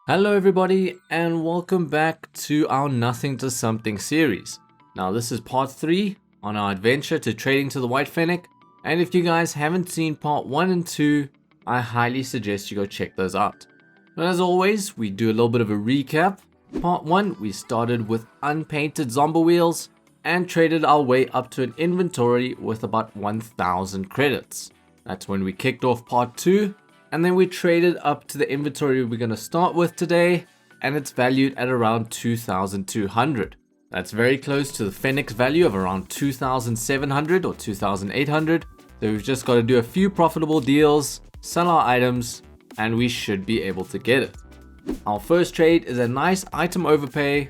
Hello everybody and welcome back to our Nothing to Something series. Now this is part 3 on our adventure to trading to the White Fennec, and if you guys haven't seen part 1 and 2, I highly suggest you go check those out. But as always, we do a little bit of a recap. Part 1, we started with unpainted zombie wheels and traded our way up to an inventory with about 1000 credits. That's when we kicked off part 2. And then we traded up to the inventory we're going to start with today, and it's valued at around 2,200. That's very close to the Fennec's value of around 2,700 or 2,800. So we've just got to do a few profitable deals, sell our items, and we should be able to get it. Our first trade is a nice item overpay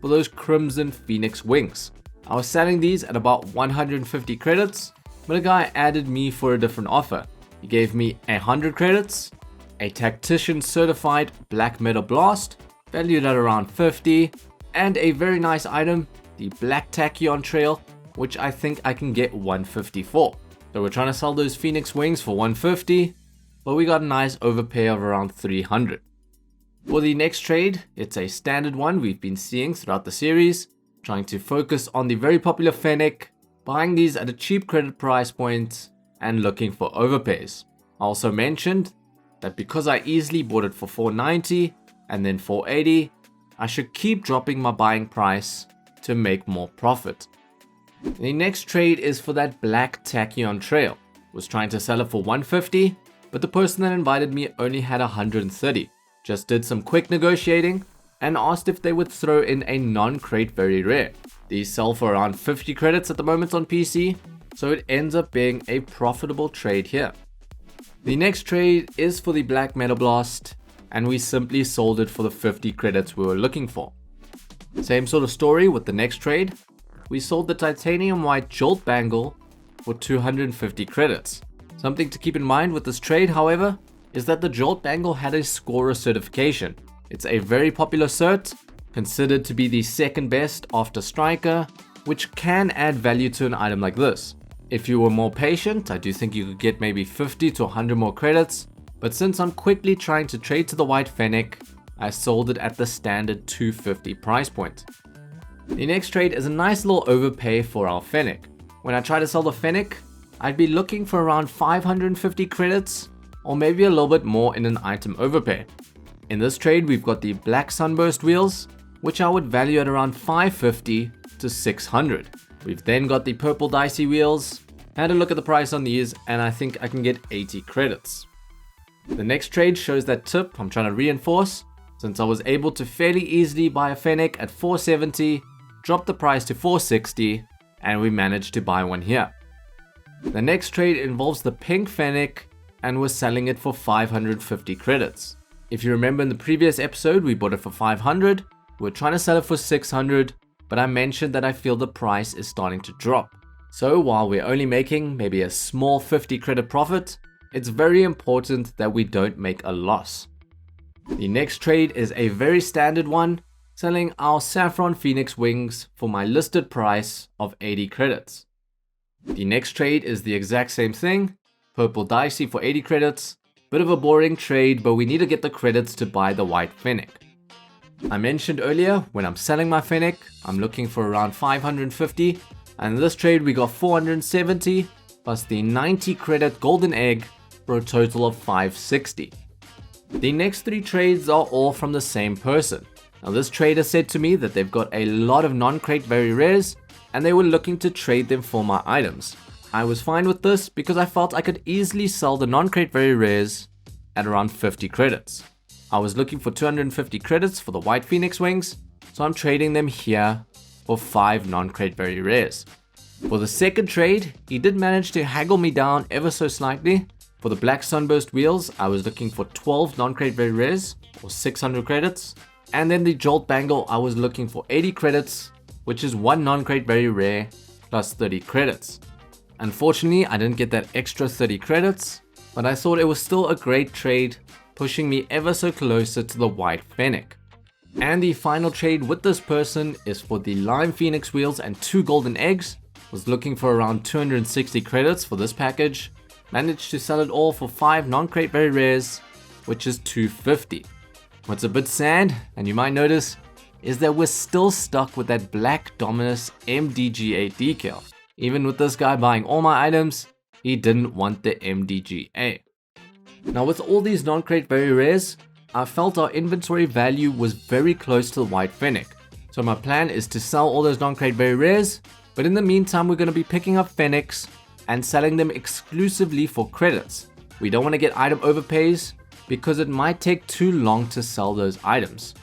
for those Crimson Phoenix wings. I was selling these at about 150 credits, but a guy added me for a different offer. He gave me 100 credits, a Tactician Certified Black Metal Blast, valued at around 50, and a very nice item, the Black Tachyon Trail, which I think I can get 150 for. So we're trying to sell those Phoenix wings for 150, but we got a nice overpay of around 300. For the next trade, it's a standard one we've been seeing throughout the series, trying to focus on the very popular Fennec, buying these at a cheap credit price point, and looking for overpays. I also mentioned that because I easily bought it for 490 and then 480, I should keep dropping my buying price to make more profit. The next trade is for that Black Tachyon Trail. Was trying to sell it for 150, but the person that invited me only had 130. Just did some quick negotiating and asked if they would throw in a non-crate very rare. These sell for around 50 credits at the moment on PC, so it ends up being a profitable trade here. The next trade is for the Black Metal Blast, and we simply sold it for the 50 credits we were looking for. Same sort of story with the next trade. We sold the Titanium White Jolt Bangle for 250 credits. Something to keep in mind with this trade, however, is that the Jolt Bangle had a scorer certification. It's a very popular cert, considered to be the second best after Striker, which can add value to an item like this. If you were more patient, I do think you could get maybe 50 to 100 more credits, but since I'm quickly trying to trade to the White Fennec, I sold it at the standard 250 price point. The next trade is a nice little overpay for our Fennec. When I try to sell the Fennec, I'd be looking for around 550 credits, or maybe a little bit more in an item overpay. In this trade, we've got the Black Sunburst wheels, which I would value at around 550 to 600. We've then got the purple dicey wheels. Had a look at the price on these, and I think I can get 80 credits. The next trade shows that tip I'm trying to reinforce, since I was able to fairly easily buy a Fennec at 470, drop the price to 460, and we managed to buy one here. The next trade involves the pink Fennec, and we're selling it for 550 credits. If you remember in the previous episode, we bought it for 500, we're trying to sell it for 600, but I mentioned that I feel the price is starting to drop. So while we're only making maybe a small 50 credit profit, it's very important that we don't make a loss. The next trade is a very standard one, selling our Saffron Phoenix wings for my listed price of 80 credits. The next trade is the exact same thing, purple dicey for 80 credits, bit of a boring trade, but we need to get the credits to buy the White Fennec. I mentioned earlier, when I'm selling my Fennec, I'm looking for around 550, and in this trade we got 470, plus the 90 credit golden egg for a total of 560. The next 3 trades are all from the same person. Now this trader said to me that they've got a lot of non-crate very rares, and they were looking to trade them for my items. I was fine with this because I felt I could easily sell the non-crate very rares at around 50 credits. I was looking for 250 credits for the White Phoenix wings, so I'm trading them here for 5 non-crate very rares. For the second trade, he did manage to haggle me down ever so slightly. For the Black Sunburst wheels, I was looking for 12 non-crate very rares or 600 credits. And then the Jolt Bangle, I was looking for 80 credits, which is 1 non-crate very rare plus 30 credits. Unfortunately, I didn't get that extra 30 credits, but I thought it was still a great trade, pushing me ever so closer to the White Fennec. And the final trade with this person is for the Lime Phoenix wheels and 2 golden eggs. Was looking for around 260 credits for this package. Managed to sell it all for 5 non-crate very rares, which is 250. What's a bit sad, and you might notice, is that we're still stuck with that Black Dominus MDGA decal. Even with this guy buying all my items, he didn't want the MDGA. Now with all these non-crate very rares, I felt our inventory value was very close to the White Fennec. So my plan is to sell all those non-crate very rares, but in the meantime we're going to be picking up Fennecs and selling them exclusively for credits. We don't want to get item overpays because it might take too long to sell those items.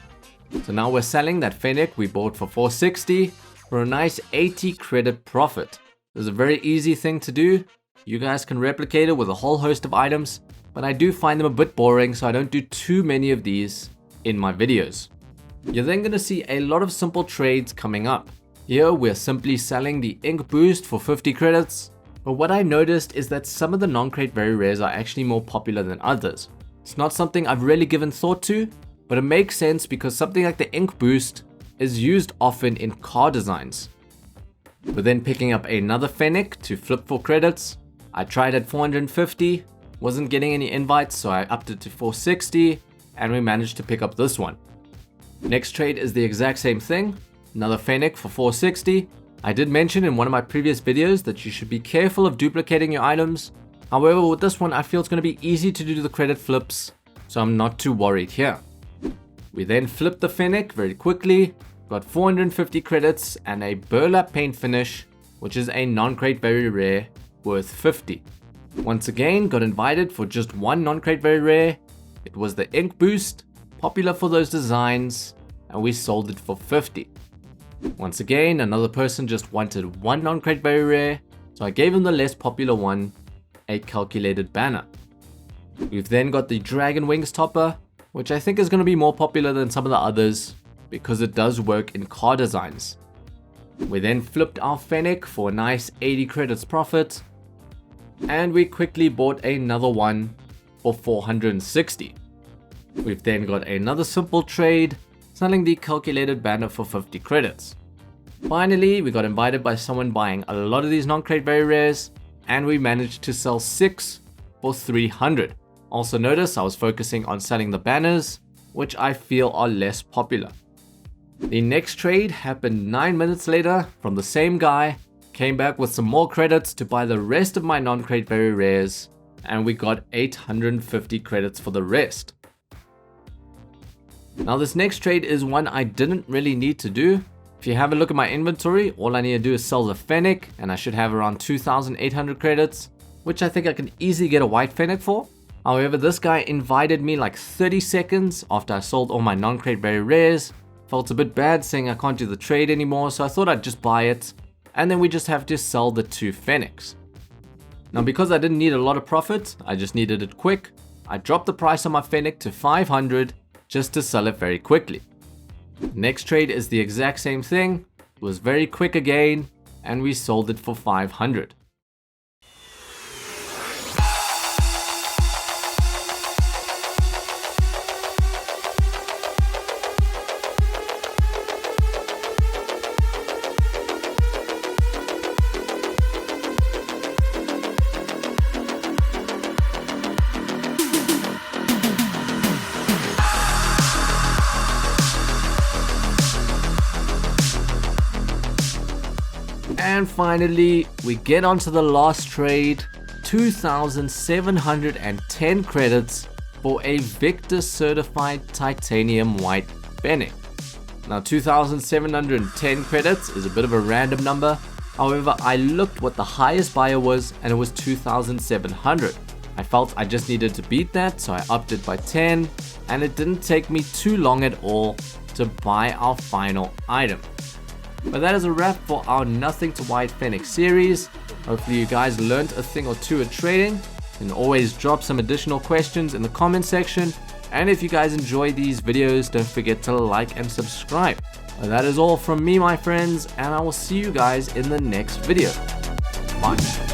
So now we're selling that Fennec we bought for 460 for a nice 80 credit profit. This is a very easy thing to do. You guys can replicate it with a whole host of items, but I do find them a bit boring, so I don't do too many of these in my videos. You're then going to see a lot of simple trades coming up. Here we're simply selling the ink boost for 50 credits, but what I noticed is that some of the non-crate very rares are actually more popular than others. It's not something I've really given thought to, but it makes sense because something like the ink boost is used often in car designs. We're then picking up another Fennec to flip for credits. I tried at 450, wasn't getting any invites, so I upped it to 460, and we managed to pick up this one. Next trade is the exact same thing, another Fennec for 460. I did mention in one of my previous videos that you should be careful of duplicating your items. However, with this one I feel it's going to be easy to do the credit flips, so I'm not too worried here. We then flipped the Fennec very quickly, got 450 credits and a burlap paint finish, which is a non-crate very rare worth 50. Once again, got invited for just one non-crate very rare. It was the ink boost, popular for those designs, and we sold it for 50. Once again, another person just wanted one non-crate very rare, so I gave him the less popular one, a calculated banner. We've then got the dragon wings topper, which I think is going to be more popular than some of the others because it does work in car designs. We then flipped our Fennec for a nice 80 credits profit, and we quickly bought another one for 460. We've then got another simple trade, selling the calculated banner for 50 credits. Finally, we got invited by someone buying a lot of these non-crate very rares, and we managed to sell 6 for 300. Also notice I was focusing on selling the banners, which I feel are less popular. The next trade happened 9 minutes later from the same guy, came back with some more credits to buy the rest of my non-crate very rares, and we got 850 credits for the rest. Now this next trade is one I didn't really need to do. If you have a look at my inventory, all I need to do is sell the Fennec, and I should have around 2,800 credits, which I think I can easily get a white Fennec for. However, this guy invited me like 30 seconds after I sold all my non-crate very rares. Felt a bit bad saying I can't do the trade anymore, so I thought I'd just buy it, and then we just have to sell the 2 Fennecs. Now because I didn't need a lot of profit, I just needed it quick, I dropped the price on my Fennec to 500 just to sell it very quickly. Next trade is the exact same thing, it was very quick again, and we sold it for 500. And finally, we get onto the last trade, 2,710 credits for a Victor certified titanium white Fennec. Now 2,710 credits is a bit of a random number, however I looked what the highest buyer was and it was 2,700. I felt I just needed to beat that, so I upped it by 10, and it didn't take me too long at all to buy our final item. But that is a wrap for our Nothing to White Fennec series. Hopefully you guys learned a thing or two at trading. You can always drop some additional questions in the comment section. And if you guys enjoy these videos, don't forget to like and subscribe. Well, that is all from me, my friends, and I will see you guys in the next video. Bye.